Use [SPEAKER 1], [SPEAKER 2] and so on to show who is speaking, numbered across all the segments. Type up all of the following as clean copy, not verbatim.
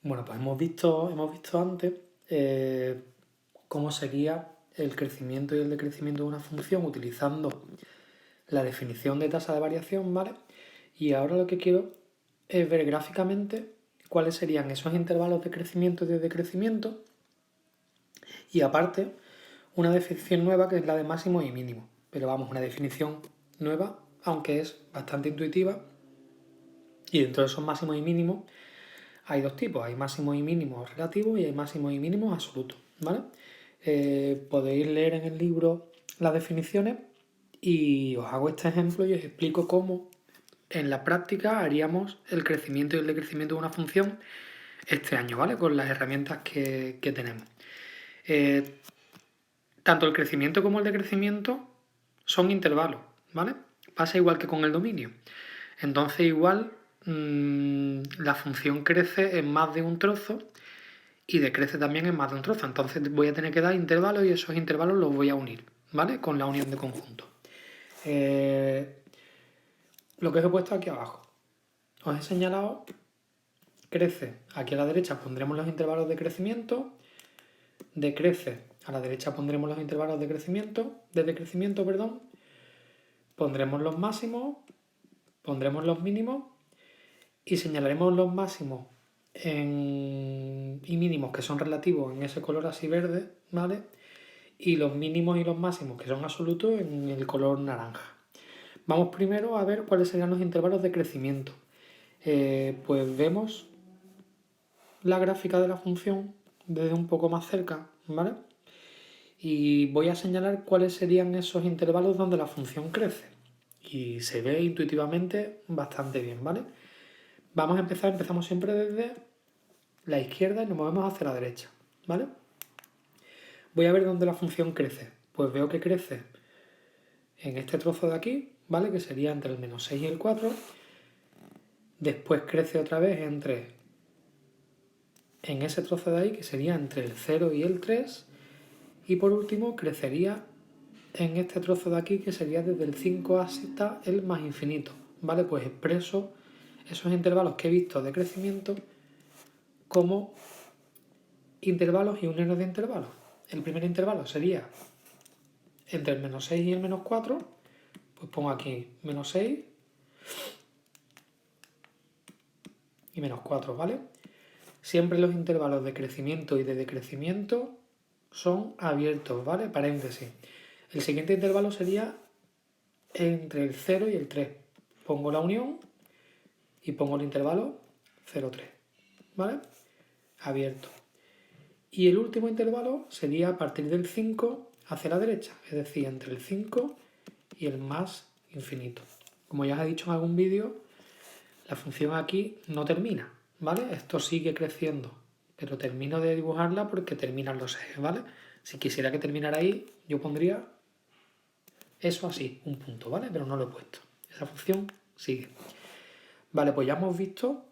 [SPEAKER 1] Bueno, pues hemos visto antes cómo sería el crecimiento y el decrecimiento de una función utilizando la definición de tasa de variación, ¿vale? Y ahora lo que quiero es ver gráficamente cuáles serían esos intervalos de crecimiento y de decrecimiento y aparte una definición nueva que es la de máximo y mínimo. Pero vamos, una definición nueva, aunque es bastante intuitiva. Y dentro de esos máximos y mínimos hay dos tipos, hay máximos y mínimos relativos y hay máximos y mínimos absolutos, ¿vale? Podéis leer en el libro las definiciones y os hago este ejemplo y os explico cómo en la práctica haríamos el crecimiento y el decrecimiento de una función este año, ¿vale? Con las herramientas que tenemos. Tanto el crecimiento como el decrecimiento son intervalos, ¿vale? Pasa igual que con el dominio. Entonces igual la función crece en más de un trozo y decrece también en más de un trozo. Entonces voy a tener que dar intervalos y esos intervalos los voy a unir, ¿vale? Con la unión de conjuntos. Lo que os he puesto aquí abajo. Os he señalado, crece. Aquí a la derecha pondremos los intervalos de crecimiento. Decrece. A la derecha pondremos los intervalos de decrecimiento, perdón. Pondremos los máximos, pondremos los mínimos y señalaremos los máximos y mínimos que son relativos en ese color así verde, ¿vale? Y los mínimos y los máximos que son absolutos en el color naranja. Vamos primero a ver cuáles serían los intervalos de crecimiento. Pues vemos la gráfica de la función desde un poco más cerca, ¿vale? Y voy a señalar cuáles serían esos intervalos donde la función crece. Y se ve intuitivamente bastante bien, ¿vale? Empezamos siempre desde la izquierda y nos movemos hacia la derecha, ¿vale? Voy a ver dónde la función crece. Pues veo que crece en este trozo de aquí, ¿vale? Que sería entre el menos 6 y el 4. Después crece otra vez en ese trozo de ahí, que sería entre el 0 y el 3. Y por último crecería en este trozo de aquí, que sería desde el 5 hasta el más infinito, ¿vale? Pues expreso esos intervalos que he visto de crecimiento como intervalos y uniones de intervalos. El primer intervalo sería entre el menos 6 y el menos 4, pues pongo aquí menos 6 y menos 4, ¿vale? Siempre los intervalos de crecimiento y de decrecimiento son abiertos, ¿vale? Paréntesis. El siguiente intervalo sería entre el 0 y el 3. Pongo la unión y pongo el intervalo 0, 3, ¿vale? Abierto. Y el último intervalo sería a partir del 5 hacia la derecha, es decir, entre el 5 y el más infinito. Como ya os he dicho en algún vídeo, la función aquí no termina, ¿vale? Esto sigue creciendo, pero termino de dibujarla porque terminan los ejes, ¿vale? Si quisiera que terminara ahí, yo pondría eso así, un punto, ¿vale? Pero no lo he puesto. Esa función sigue. Vale, pues ya hemos visto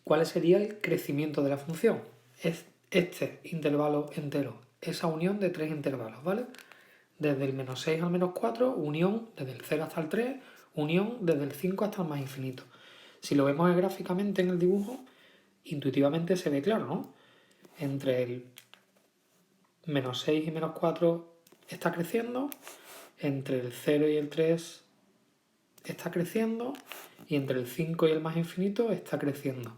[SPEAKER 1] cuál sería el crecimiento de la función. Es este intervalo entero, esa unión de tres intervalos, ¿vale? Desde el menos 6 al menos 4, unión desde el 0 hasta el 3, unión desde el 5 hasta el más infinito. Si lo vemos gráficamente en el dibujo, intuitivamente se ve claro, ¿no? Entre el menos 6 y menos 4 está creciendo, entre el 0 y el 3 está creciendo y entre el 5 y el más infinito está creciendo.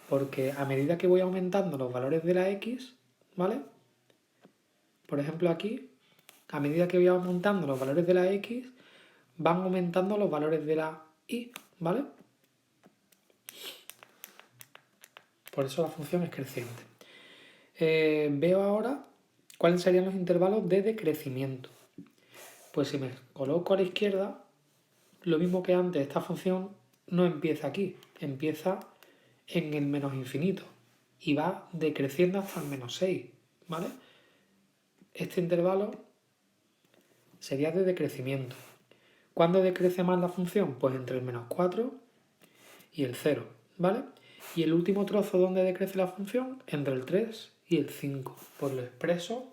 [SPEAKER 1] Porque a medida que voy aumentando los valores de la x, ¿vale? Por ejemplo aquí, a medida que voy aumentando los valores de la x, van aumentando los valores de la y, ¿vale? Por eso la función es creciente. Veo ahora cuáles serían los intervalos de decrecimiento. Pues si me coloco a la izquierda, lo mismo que antes, esta función no empieza aquí, empieza en el menos infinito y va decreciendo hasta el menos 6, ¿vale? Este intervalo sería de decrecimiento. ¿Cuándo decrece más la función? Pues entre el menos 4 y el 0, ¿vale? Y el último trozo donde decrece la función, entre el 3 y el 5, pues lo expreso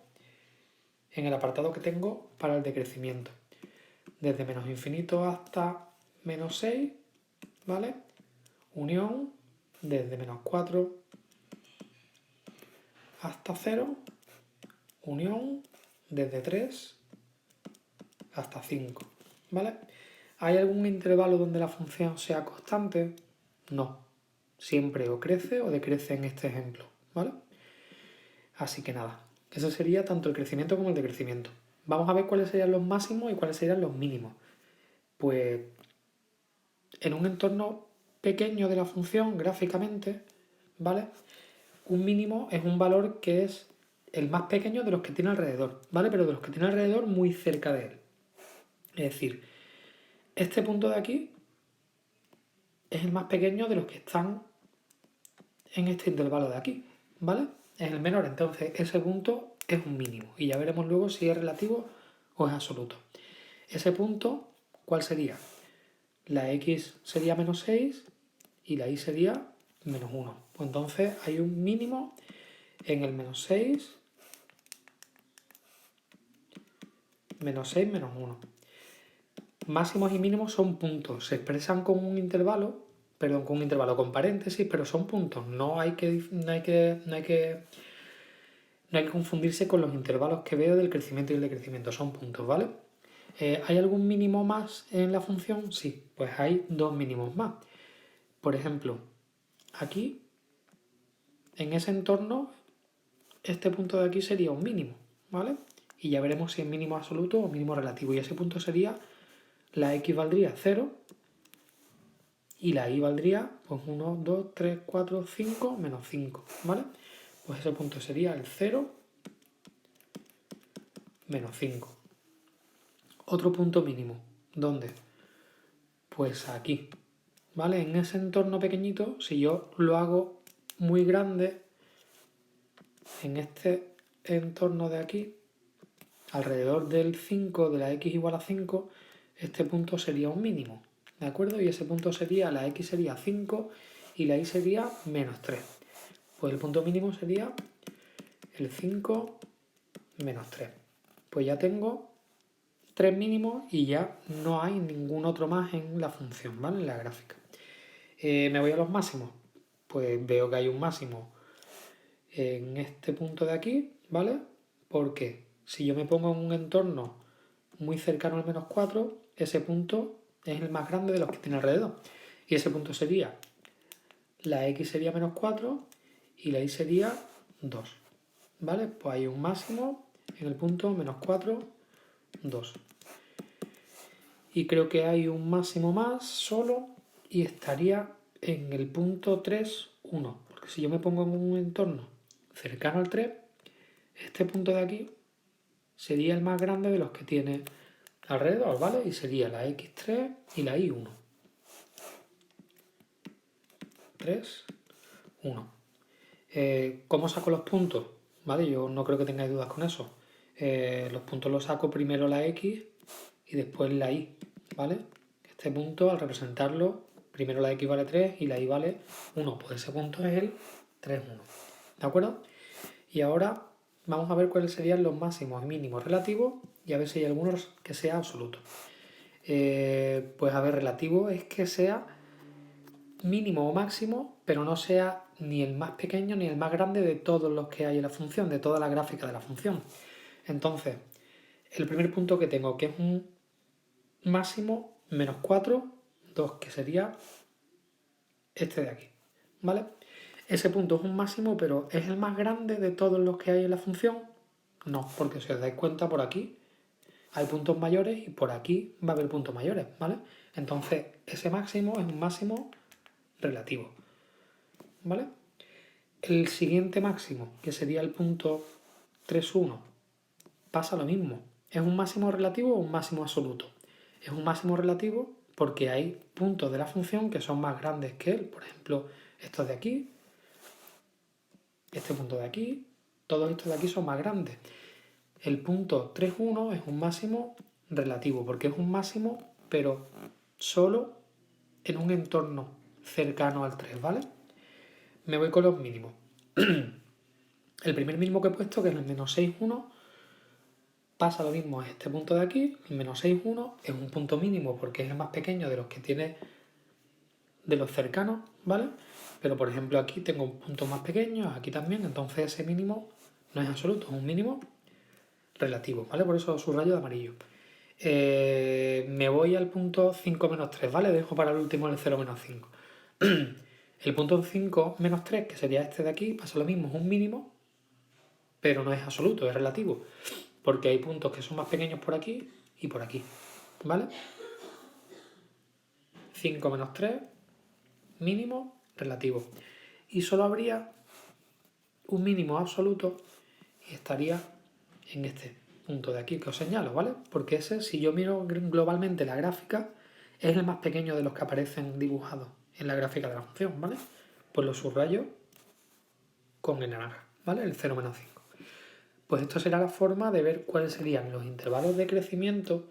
[SPEAKER 1] en el apartado que tengo para el decrecimiento. Desde menos infinito hasta menos 6, ¿vale? Unión desde menos 4 hasta 0, unión desde 3 hasta 5, ¿vale? ¿Hay algún intervalo donde la función sea constante? No. Siempre o crece o decrece en este ejemplo, ¿vale? Así que nada, eso sería tanto el crecimiento como el decrecimiento. Vamos a ver cuáles serían los máximos y cuáles serían los mínimos. Pues en un entorno pequeño de la función, gráficamente, ¿vale? Un mínimo es un valor que es el más pequeño de los que tiene alrededor, ¿vale? Pero de los que tiene alrededor muy cerca de él. Es decir, este punto de aquí es el más pequeño de los que están en este intervalo de aquí, ¿vale? Es el menor, entonces ese punto es un mínimo. Y ya veremos luego si es relativo o es absoluto. Ese punto, ¿cuál sería? La x sería menos 6 y la y sería menos 1. Pues entonces hay un mínimo en el menos 6, menos 1. Máximos y mínimos son puntos. Se expresan con un intervalo, perdón, con un intervalo con paréntesis, pero son puntos. No hay que confundirse con los intervalos que veo del crecimiento y el decrecimiento. Son puntos, ¿vale? ¿Hay algún mínimo más en la función? Sí, pues hay dos mínimos más. Por ejemplo, aquí, en ese entorno, este punto de aquí sería un mínimo, ¿vale? Y ya veremos si es mínimo absoluto o mínimo relativo. Y ese punto sería, la x valdría 0 y la y valdría, pues 1, 2, 3, 4, 5, menos 5, ¿vale? Pues ese punto sería el 0, menos 5. Otro punto mínimo, ¿dónde? Pues aquí, ¿vale? En ese entorno pequeñito, si yo lo hago muy grande, en este entorno de aquí, alrededor del 5, de la x igual a 5, este punto sería un mínimo, ¿de acuerdo? Y ese punto sería, la x sería 5 y la y sería menos 3. Pues el punto mínimo sería el 5 menos 3. Pues ya tengo 3 mínimos y ya no hay ningún otro más en la función, ¿vale? En la gráfica. Me voy a los máximos. Pues veo que hay un máximo en este punto de aquí, ¿vale? Porque si yo me pongo en un entorno muy cercano al menos 4, ese punto es el más grande de los que tiene alrededor. Y ese punto sería, la x sería menos 4 y la y sería 2. ¿Vale? Pues hay un máximo en el punto menos 4, 2. Y creo que hay un máximo más solo y estaría en el punto 3, 1. Porque si yo me pongo en un entorno cercano al 3, este punto de aquí sería el más grande de los que tiene alrededor, ¿vale? Y sería la x3 y la y1. 3, 1. ¿Cómo saco los puntos? ¿Vale? Yo no creo que tengáis dudas con eso. Los puntos los saco primero la x y después la y, ¿vale? Este punto, al representarlo, primero la x vale 3 y la y vale 1. Pues ese punto es el 3, 1. ¿De acuerdo? Y ahora vamos a ver cuáles serían los máximos y mínimos relativos y a ver si hay alguno que sea absoluto. Pues a ver, relativo es que sea mínimo o máximo, pero no sea ni el más pequeño ni el más grande de todos los que hay en la función, de toda la gráfica de la función. Entonces, el primer punto que tengo, que es un máximo menos 4, 2, que sería este de aquí, ¿vale? Ese punto es un máximo, pero ¿es el más grande de todos los que hay en la función? No, porque si os dais cuenta, por aquí hay puntos mayores y por aquí va a haber puntos mayores, ¿vale? Entonces, ese máximo es un máximo relativo, ¿vale? El siguiente máximo, que sería el punto 3,1, pasa lo mismo. ¿Es un máximo relativo o un máximo absoluto? Es un máximo relativo porque hay puntos de la función que son más grandes que él. Por ejemplo, estos de aquí, este punto de aquí, todos estos de aquí son más grandes. El punto 3,1 es un máximo relativo porque es un máximo, pero solo en un entorno cercano al 3, ¿vale? Me voy con los mínimos. El primer mínimo que he puesto, que es el menos 6,1, pasa lo mismo a este punto de aquí. El menos 6,1 es un punto mínimo porque es el más pequeño de los que tiene de los cercanos, ¿vale? Pero por ejemplo aquí tengo puntos más pequeños, aquí también, entonces ese mínimo no es absoluto, es un mínimo relativo, ¿vale? Por eso subrayo de amarillo. Me voy al punto 5 menos 3, ¿vale? Dejo para el último el 0 menos 5. El punto 5 menos 3, que sería este de aquí, pasa lo mismo, es un mínimo, pero no es absoluto, es relativo, porque hay puntos que son más pequeños por aquí y por aquí, ¿vale? 5 menos 3, mínimo relativo. Y solo habría un mínimo absoluto y estaría en este punto de aquí que os señalo, ¿vale? Porque ese, si yo miro globalmente la gráfica, es el más pequeño de los que aparecen dibujados en la gráfica de la función, ¿vale? Pues lo subrayo con el naranja, ¿vale? El 0 menos 5. Pues esto será la forma de ver cuáles serían los intervalos de crecimiento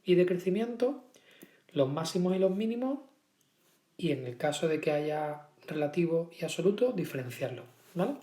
[SPEAKER 1] y decrecimiento, los máximos y los mínimos, y en el caso de que haya relativo y absoluto, diferenciarlo, ¿vale?